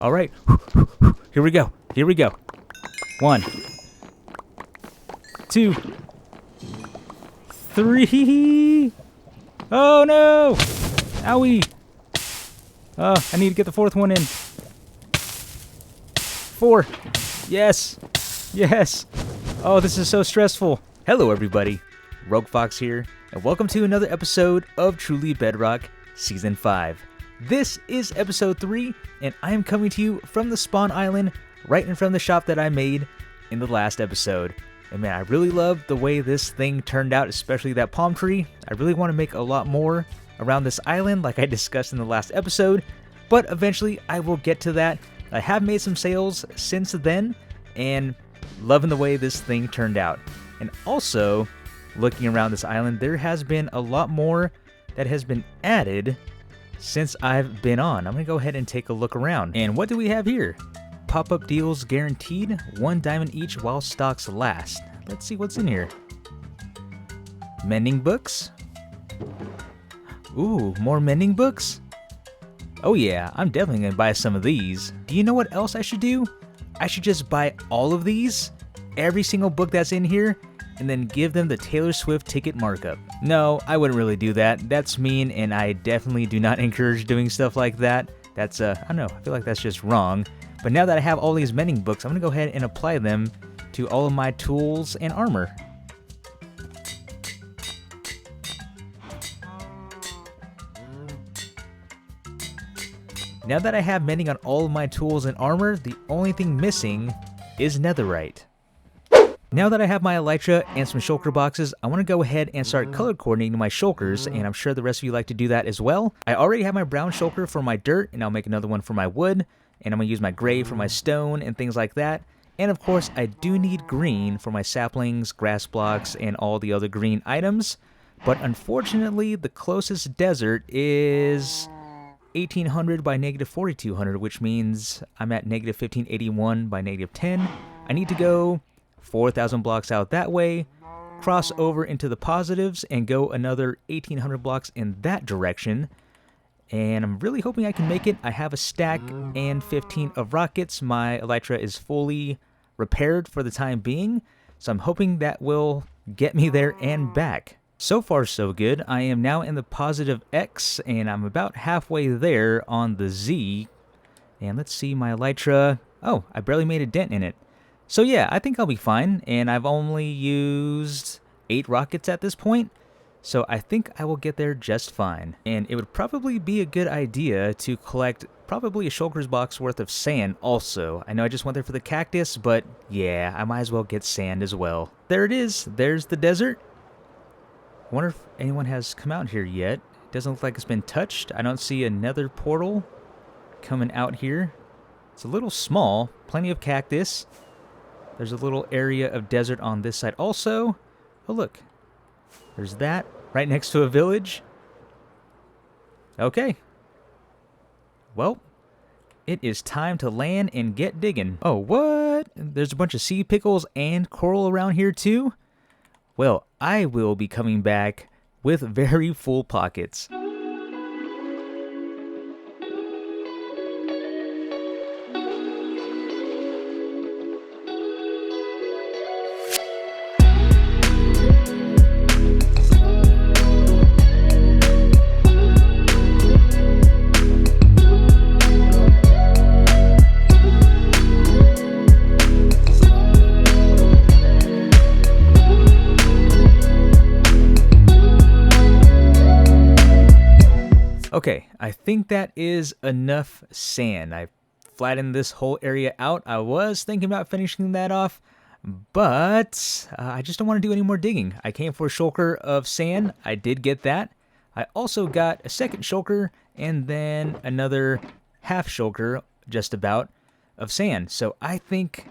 All right, here we go. Here we go. 1, 2, 3. Oh no! Owie! I need to get the 4th one in. 4. Yes! Yes! Oh, this is so stressful. Hello everybody, Rogue Fox here, and welcome to another episode of Truly Bedrock Season 5. This is episode 3, and I am coming to you from the spawn island right in front of the shop that I made in the last episode. And man, I really love the way this thing turned out, especially that palm tree. I really want to make a lot more around this island like I discussed in the last episode, but eventually I will get to that. I have made some sales since then, and loving the way this thing turned out. And also, looking around this island, there has been a lot more that has been added since I've been on. I'm going to go ahead and take a look around. And what do we have here? Pop-up deals guaranteed, 1 diamond each while stocks last. Let's see what's in here. Mending books. Ooh, more mending books? Oh yeah, I'm definitely going to buy some of these. Do you know what else I should do? I should just buy all of these, every single book that's in here, and then give them the Taylor Swift ticket markup. No, I wouldn't really do that. That's mean, and I definitely do not encourage doing stuff like that. That's, I don't know, I feel like that's just wrong. But now that I have all these mending books, I'm going to go ahead and apply them to all of my tools and armor. Now that I have mending on all of my tools and armor, the only thing missing is netherite. Now that I have my elytra and some shulker boxes, I want to go ahead and start color coordinating my shulkers, and I'm sure the rest of you like to do that as well. I already have my brown shulker for my dirt, and I'll make another one for my wood, and I'm going to use my gray for my stone and things like that. And of course, I do need green for my saplings, grass blocks, and all the other green items. But unfortunately, the closest desert is 1800 by negative 4200, which means I'm at negative 1581 by negative 10. I need to go 4,000 blocks out that way, cross over into the positives, and go another 1,800 blocks in that direction. And I'm really hoping I can make it. I have a stack and 15 of rockets. My elytra is fully repaired for the time being, so I'm hoping that will get me there and back. So far so good. I am now in the positive X, and I'm about halfway there on the Z. And let's see my elytra. Oh, I barely made a dent in it. So yeah, I think I'll be fine, and I've only used 8 rockets at this point, so I think I will get there just fine. And it would probably be a good idea to collect probably a shulker's box worth of sand also. I know I just went there for the cactus, but yeah, I might as well get sand as well. There it is. There's the desert. I wonder if anyone has come out here yet. It doesn't look like it's been touched. I don't see another portal coming out here. It's a little small. Plenty of cactus. There's a little area of desert on this side also. Oh, look. There's that right next to a village. Okay. Well, it is time to land and get digging. Oh, what? There's a bunch of sea pickles and coral around here too? Well, I will be coming back with very full pockets. Okay, I think that is enough sand. I flattened this whole area out. I was thinking about finishing that off, but I just don't want to do any more digging. I came for a shulker of sand. I did get that. I also got a second shulker and then another half shulker, just about, of sand. So I think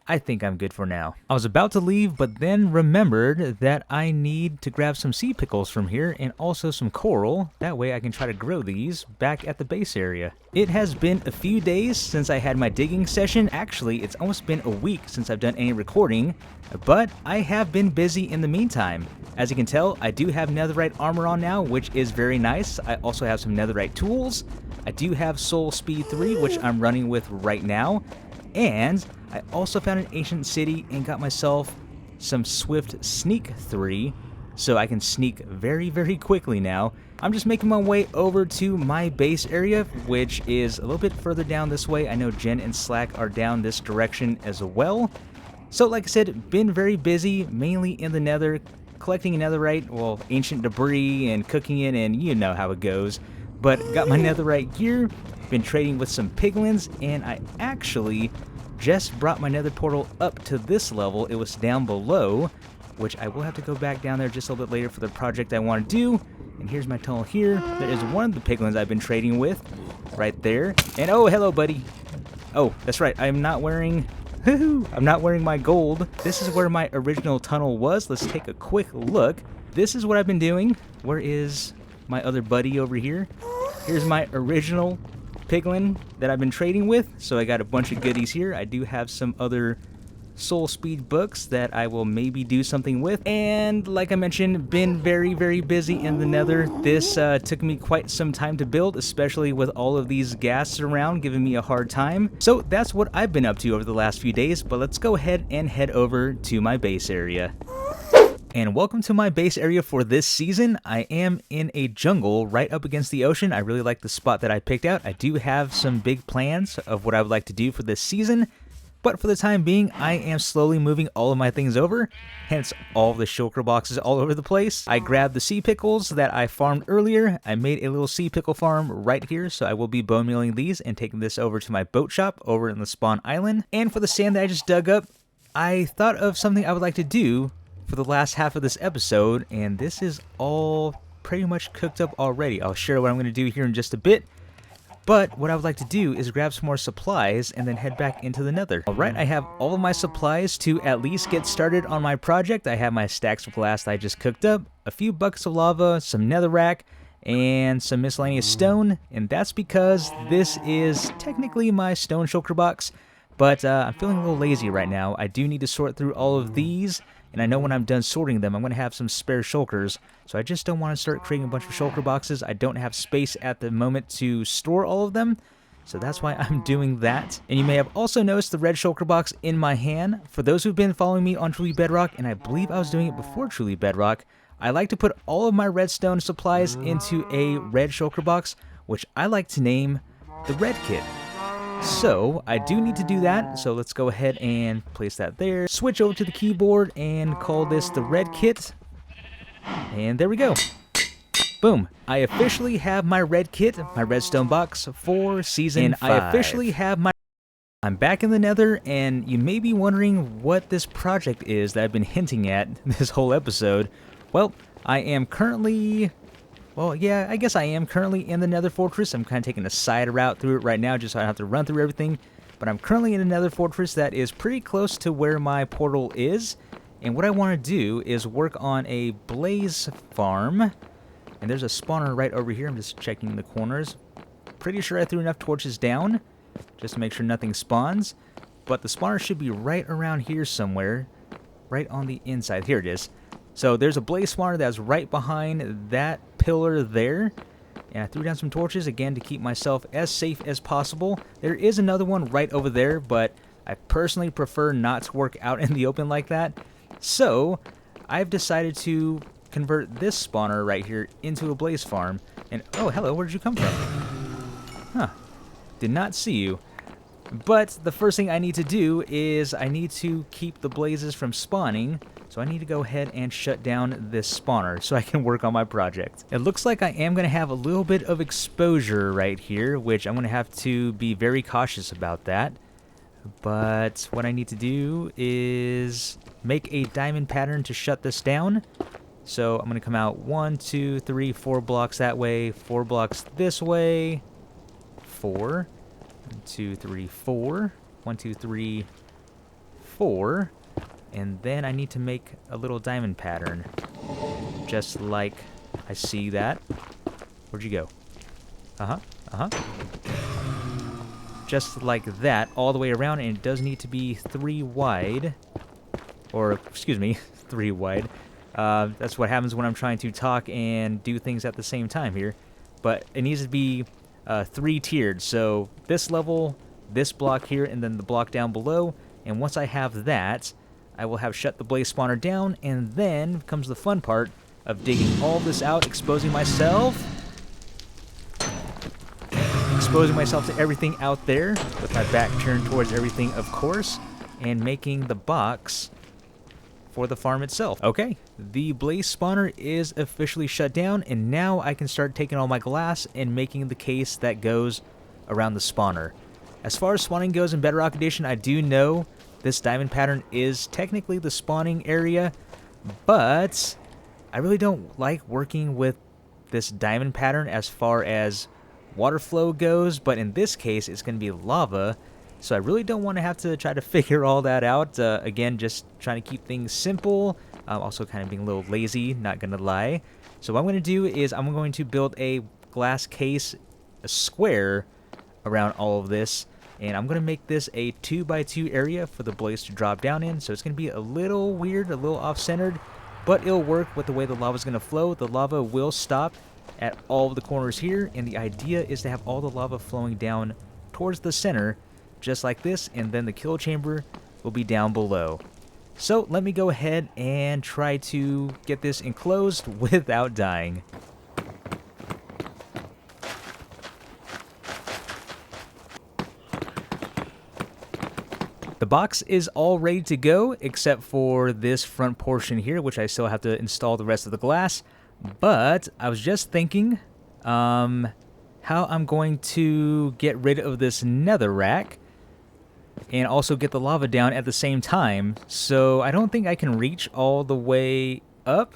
I think I'm good for now. I was about to leave, but then remembered that I need to grab some sea pickles from here and also some coral. That way I can try to grow these back at the base area. It has been a few days since I had my digging session. Actually, it's almost been a week since I've done any recording, but I have been busy in the meantime. As you can tell, I do have netherite armor on now, which is very nice. I also have some netherite tools. I do have soul speed 3, which I'm running with right now. And I also found an ancient city and got myself some swift sneak 3, so I can sneak very, very quickly now. I'm just making my way over to my base area, which is a little bit further down this way. I know Jen and Slack are down this direction as well. So like I said, been very busy, mainly in the nether, collecting netherite, well, ancient debris and cooking it, and you know how it goes. But got my netherite gear, been trading with some piglins, and I actually just brought my nether portal up to this level. It was down below, which I will have to go back down there just a little bit later for the project I want to do. And here's my tunnel here. There is one of the piglins I've been trading with right there. And oh, hello, buddy. Oh, that's right. I'm not wearing my gold. This is where my original tunnel was. Let's take a quick look. This is what I've been doing. Where is my other buddy over here? Here's my original piglin that I've been trading with. So I got a bunch of goodies here. I do have some other soul speed books that I will maybe do something with. And like I mentioned, been very, very busy in the nether. This took me quite some time to build, especially with all of these ghasts around giving me a hard time. So that's what I've been up to over the last few days, but let's go ahead and head over to my base area. And welcome to my base area for this season. I am in a jungle right up against the ocean. I really like the spot that I picked out. I do have some big plans of what I would like to do for this season, but for the time being, I am slowly moving all of my things over, hence all the shulker boxes all over the place. I grabbed the sea pickles that I farmed earlier. I made a little sea pickle farm right here, so I will be bone mealing these and taking this over to my boat shop over in the spawn island. And for the sand that I just dug up, I thought of something I would like to do for the last half of this episode, and this is all pretty much cooked up already. I'll share what I'm going to do here in just a bit, but what I would like to do is grab some more supplies and then head back into the nether. Alright, I have all of my supplies to at least get started on my project. I have my stacks of glass that I just cooked up, a few buckets of lava, some netherrack, and some miscellaneous stone, and that's because this is technically my stone shulker box, but I'm feeling a little lazy right now. I do need to sort through all of these, and I know when I'm done sorting them, I'm going to have some spare shulkers, so I just don't want to start creating a bunch of shulker boxes. I don't have space at the moment to store all of them, so that's why I'm doing that. And you may have also noticed the red shulker box in my hand. For those who've been following me on Truly Bedrock, and I believe I was doing it before Truly Bedrock, I like to put all of my redstone supplies into a red shulker box, which I like to name the Red Kit. So I do need to do that, so let's go ahead and place that there. Switch over to the keyboard and call this the Red Kit. And there we go. Boom. I officially have my Red Kit, my redstone box for Season 5. I officially have my... I'm back in the nether, and you may be wondering what this project is that I've been hinting at this whole episode. Well, I am currently... Well, yeah, I guess I am currently in the nether fortress. I'm kind of taking a side route through it right now just so I don't have to run through everything. But I'm currently in a nether fortress that is pretty close to where my portal is. And what I want to do is work on a blaze farm. And there's a spawner right over here. I'm just checking the corners. Pretty sure I threw enough torches down just to make sure nothing spawns. But the spawner should be right around here somewhere. Right on the inside. Here it is. So there's a blaze spawner that's right behind that pillar there. And I threw down some torches again to keep myself as safe as possible. There is another one right over there, but I personally prefer not to work out in the open like that. So I've decided to convert this spawner right here into a blaze farm. And oh, hello, where did you come from? Huh, did not see you. But the first thing I need to do is I need to keep the blazes from spawning. So I need to go ahead and shut down this spawner so I can work on my project. It looks like I am going to have a little bit of exposure right here, which I'm going to have to be very cautious about that. But what I need to do is make a diamond pattern to shut this down. So I'm going to come out 1, 2, 3, 4 blocks that way, 4 blocks this way, 4, 1, 2, 3, 4, 1, 2, 3, 4. And then I need to make a little diamond pattern. Just like I see that. Where'd you go? Just like that, all the way around, and it does need to be 3 wide. Or, excuse me, 3 wide. That's what happens when I'm trying to talk and do things at the same time here. But it needs to be 3 tiered. So this level, this block here, and then the block down below. And once I have that, I will have shut the blaze spawner down, and then comes the fun part of digging all this out, exposing myself to everything out there, with my back turned towards everything, of course, and making the box for the farm itself. Okay, the blaze spawner is officially shut down, and now I can start taking all my glass and making the case that goes around the spawner. As far as spawning goes in Bedrock Edition, I do know this diamond pattern is technically the spawning area, but I really don't like working with this diamond pattern as far as water flow goes, but in this case it's going to be lava, so I really don't want to have to try to figure all that out. Again, just trying to keep things simple, also kind of being a little lazy, not going to lie. So what I'm going to do is I'm going to build a glass case, a square, around all of this. And I'm going to make this a 2x2 area for the blaze to drop down in. So it's going to be a little weird, a little off-centered, but it'll work with the way the lava is going to flow. The lava will stop at all of the corners here, and the idea is to have all the lava flowing down towards the center, just like this, and then the kill chamber will be down below. So let me go ahead and try to get this enclosed without dying. The box is all ready to go, except for this front portion here, which I still have to install the rest of the glass. But I was just thinking how I'm going to get rid of this nether rack and also get the lava down at the same time. So I don't think I can reach all the way up.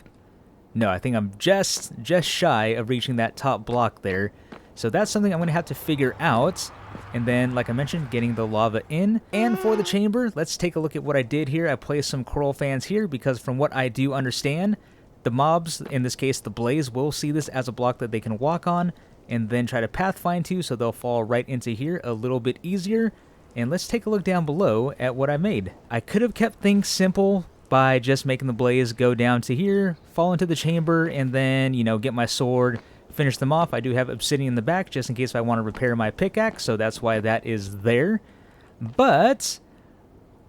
No, I think I'm just shy of reaching that top block there. So that's something I'm going to have to figure out. And then, like I mentioned, getting the lava in. And for the chamber, let's take a look at what I did here. I placed some coral fans here because from what I do understand, the mobs, in this case the blaze, will see this as a block that they can walk on and then try to pathfind to, so they'll fall right into here a little bit easier. And let's take a look down below at what I made. I could have kept things simple by just making the blaze go down to here, fall into the chamber, and then, you know, get my sword, finish them off. I do have obsidian in the back just in case I want to repair my pickaxe, so that's why that is there. But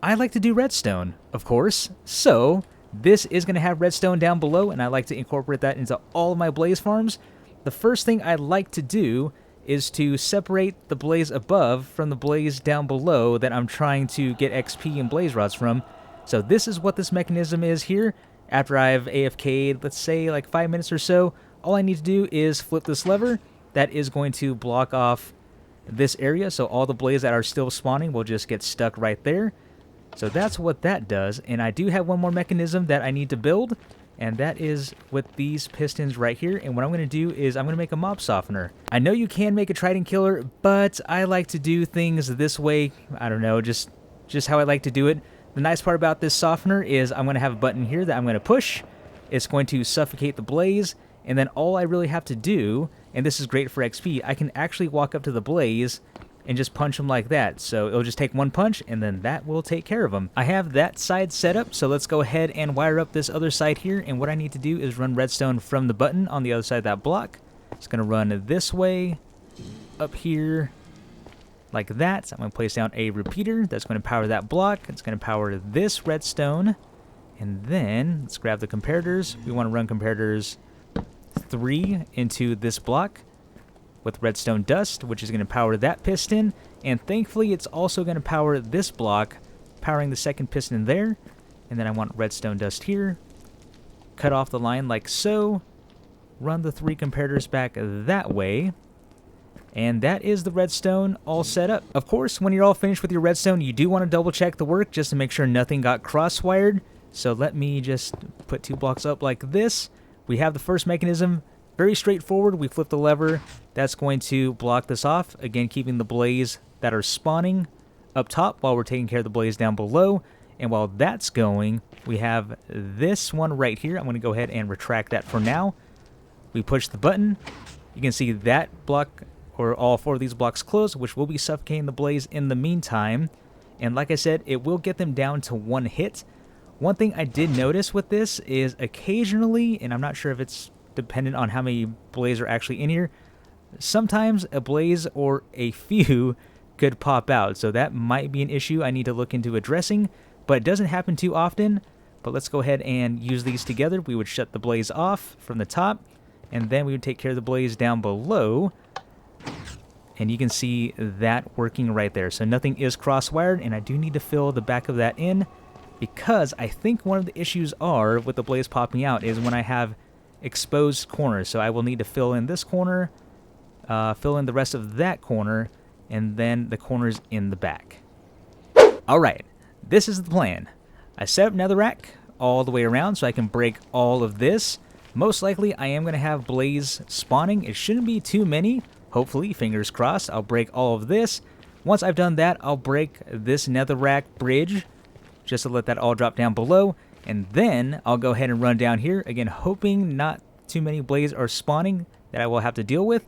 I like to do redstone, of course, so this is going to have redstone down below, and I like to incorporate that into all of my blaze farms. The first thing I like to do is to separate the blaze above from the blaze down below that I'm trying to get XP and blaze rods from. So this is what this mechanism is here. After I've AFK'd, let's say like 5 minutes or so, all I need to do is flip this lever. That is going to block off this area, so all the blaze that are still spawning will just get stuck right there. So that's what that does, and I do have one more mechanism that I need to build, and that is with these pistons right here. And what I'm going to do is I'm going to make a mob softener. I know you can make a trident killer, but I like to do things this way. I don't know, just how I like to do it. The nice part about this softener is I'm going to have a button here that I'm going to push. It's going to suffocate the blaze, and then all I really have to do, and this is great for XP, I can actually walk up to the blaze and just punch them like that. So it'll just take one punch, and then that will take care of them. I have that side set up, so let's go ahead and wire up this other side here. And what I need to do is run redstone from the button on the other side of that block. It's going to run this way, up here, like that. So I'm going to place down a repeater that's going to power that block. It's going to power this redstone. And then let's grab the comparators. We want to run comparators 3 into this block with redstone dust, which is going to power that piston, and thankfully it's also going to power this block, powering the second piston there. And then I want redstone dust here, cut off the line like so, run the 3 comparators back that way, and that is the redstone all set up. Of course, when you're all finished with your redstone, you do want to double check the work just to make sure nothing got cross-wired. So let me just put 2 blocks up like this. We have the first mechanism. Very straightforward. We flip the lever. That's going to block this off. Again, keeping the blaze that are spawning up top while we're taking care of the blaze down below. And while that's going, we have this one right here. I'm going to go ahead and retract that for now. We push the button. You can see that block, or all 4 of these blocks close, which will be suffocating the blaze in the meantime. And like I said, it will get them down to 1 hit. One thing I did notice with this is occasionally, and I'm not sure if it's dependent on how many blaze are actually in here, sometimes a blaze or a few could pop out. So that might be an issue I need to look into addressing, but it doesn't happen too often. But let's go ahead and use these together. We would shut the blaze off from the top, and then we would take care of the blaze down below. And you can see that working right there. So nothing is cross-wired, and I do need to fill the back of that in, because I think one of the issues are with the blaze popping out is when I have exposed corners. So I will need to fill in this corner, fill in the rest of that corner, and then the corners in the back. Alright, this is the plan. I set up netherrack all the way around so I can break all of this. Most likely I am going to have blaze spawning. It shouldn't be too many. Hopefully, fingers crossed, I'll break all of this. Once I've done that, I'll break this netherrack bridge just to let that all drop down below. And then I'll go ahead and run down here. Again, hoping not too many blaze are spawning that I will have to deal with.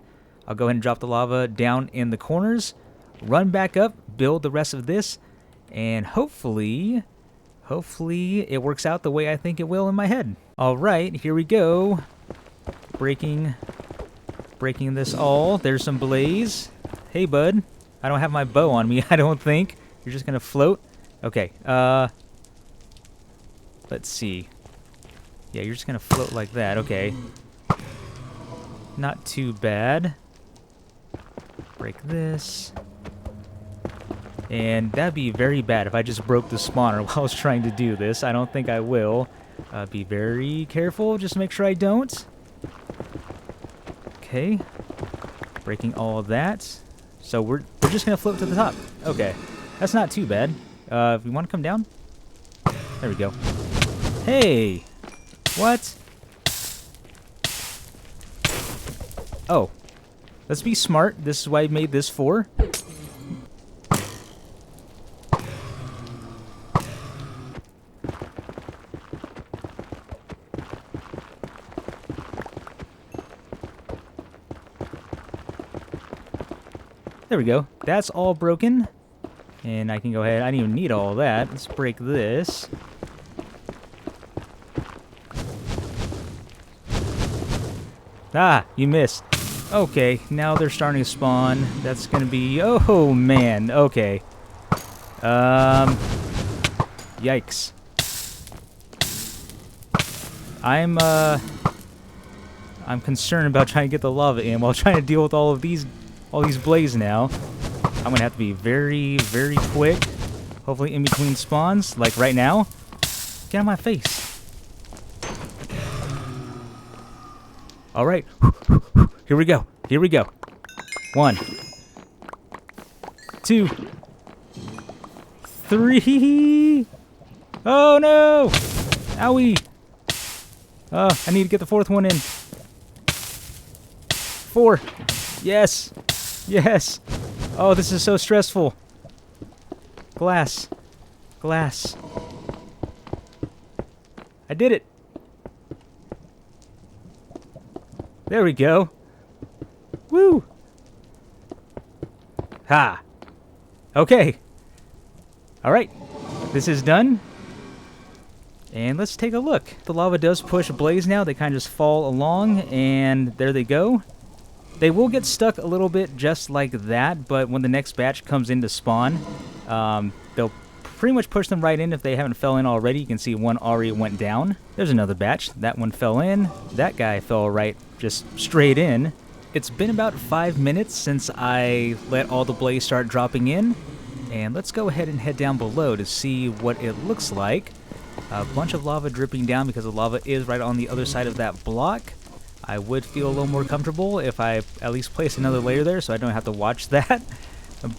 I'll go ahead and drop the lava down in the corners, run back up, build the rest of this, and hopefully it works out the way I think it will in my head. Alright, here we go. Breaking this all. There's some blaze. Hey, bud. I don't have my bow on me, I don't think. You're just gonna float? Okay, let's see. Yeah, you're just gonna float like that. Okay. Not too bad. Break this. And that'd be very bad if I just broke the spawner while I was trying to do this. I don't think I will. Be very careful, just make sure I don't. Okay. Breaking all of that. So we're just gonna float to the top. Okay. That's not too bad. If we want to come down. There we go. Hey! What? Oh. Let's be smart. This is why I made this for. There we go. That's all broken. And I can go ahead. I don't even need all that. Let's break this. Ah, you missed. Okay, now they're starting to spawn. That's gonna be... Oh, man. Okay. Yikes. I'm concerned about trying to get the lava in while trying to deal with all these blaze now. I'm gonna have to be very, very quick. Hopefully in between spawns, like right now. Get out of my face. Alright. Here we go. Here we go. 1, 2, 3. Oh no! Owie! Oh, I need to get the 4th one in. 4. Yes! Yes! Oh, this is so stressful. Glass. Glass. I did it! There we go. Woo! Ha! Okay. Alright. This is done. And let's take a look. The lava does push blaze now. They kind of just fall along, and there they go. They will get stuck a little bit just like that, but when the next batch comes in to spawn, they'll pretty much push them right in if they haven't fell in already. You can see one already went down. There's another batch. That one fell in. That guy fell right just straight in. It's been about 5 minutes since I let all the blaze start dropping in. And let's go ahead and head down below to see what it looks like. A bunch of lava dripping down because the lava is right on the other side of that block. I would feel a little more comfortable if I at least place another layer there so I don't have to watch that.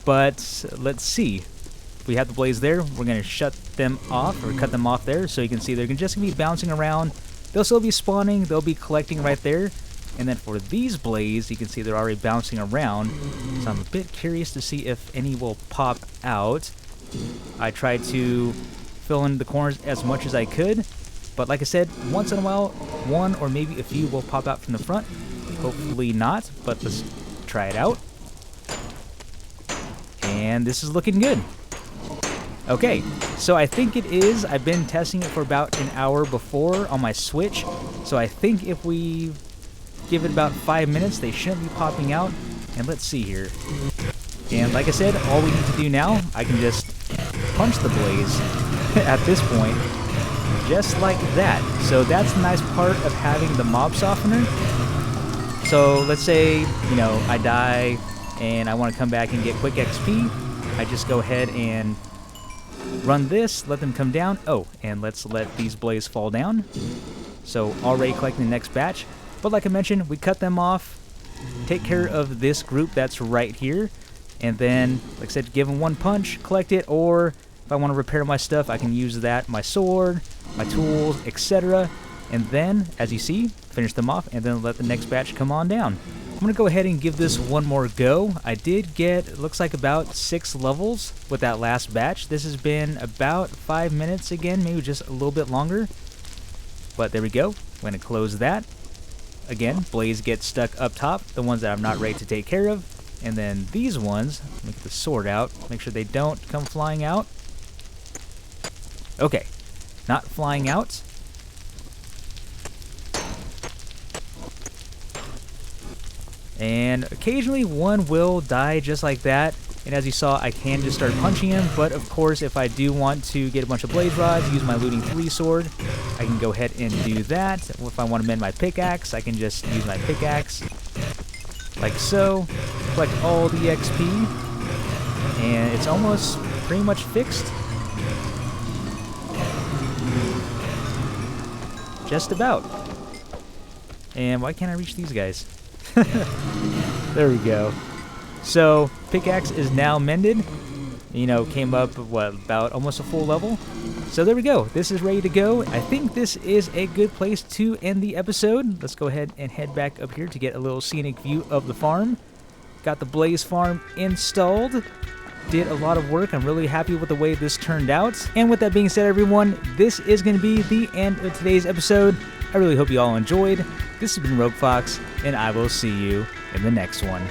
But let's see. If we have the blaze there, we're going to shut them off or cut them off there so you can see they're just going to be bouncing around. They'll still be spawning. They'll be collecting right there. And then for these blaze, you can see they're already bouncing around. So I'm a bit curious to see if any will pop out. I tried to fill in the corners as much as I could. But like I said, once in a while, one or maybe a few will pop out from the front. Hopefully not, but let's try it out. And this is looking good. Okay, so I think it is. I've been testing it for about an hour before on my Switch. So I think if we give it about 5 minutes, they shouldn't be popping out. And let's see here. And like I said, all we need to do now, I can just punch the blaze at this point. Just like that. So that's the nice part of having the mob softener. So let's say, you know, I die and I want to come back and get quick XP. I just go ahead and run this, let them come down. Oh, and let's let these blaze fall down. So already collecting the next batch. But like I mentioned, we cut them off, take care of this group that's right here, and then, like I said, give them one punch, collect it, or if I want to repair my stuff, I can use that, my sword, my tools, etc. And then, as you see, finish them off, and then let the next batch come on down. I'm going to go ahead and give this one more go. I did get, it looks like about 6 levels with that last batch. This has been about 5 minutes again, maybe just a little bit longer. But there we go. I'm going to close that. Again, blaze gets stuck up top, the ones that I'm not ready to take care of. And then these ones, let me get the sword out, make sure they don't come flying out. Okay, not flying out. And occasionally one will die just like that. And as you saw, I can just start punching him. But of course, if I do want to get a bunch of blaze rods, use my looting 3 sword, I can go ahead and do that. If I want to mend my pickaxe, I can just use my pickaxe. Like so. Collect all the XP. And it's almost pretty much fixed. Just about. And why can't I reach these guys? There we go. So, pickaxe is now mended. You know, came up, what, about almost a full level. So there we go. This is ready to go. I think this is a good place to end the episode. Let's go ahead and head back up here to get a little scenic view of the farm. Got the blaze farm installed. Did a lot of work. I'm really happy with the way this turned out. And with that being said, everyone, this is going to be the end of today's episode. I really hope you all enjoyed. This has been Rogue Fox, and I will see you in the next one.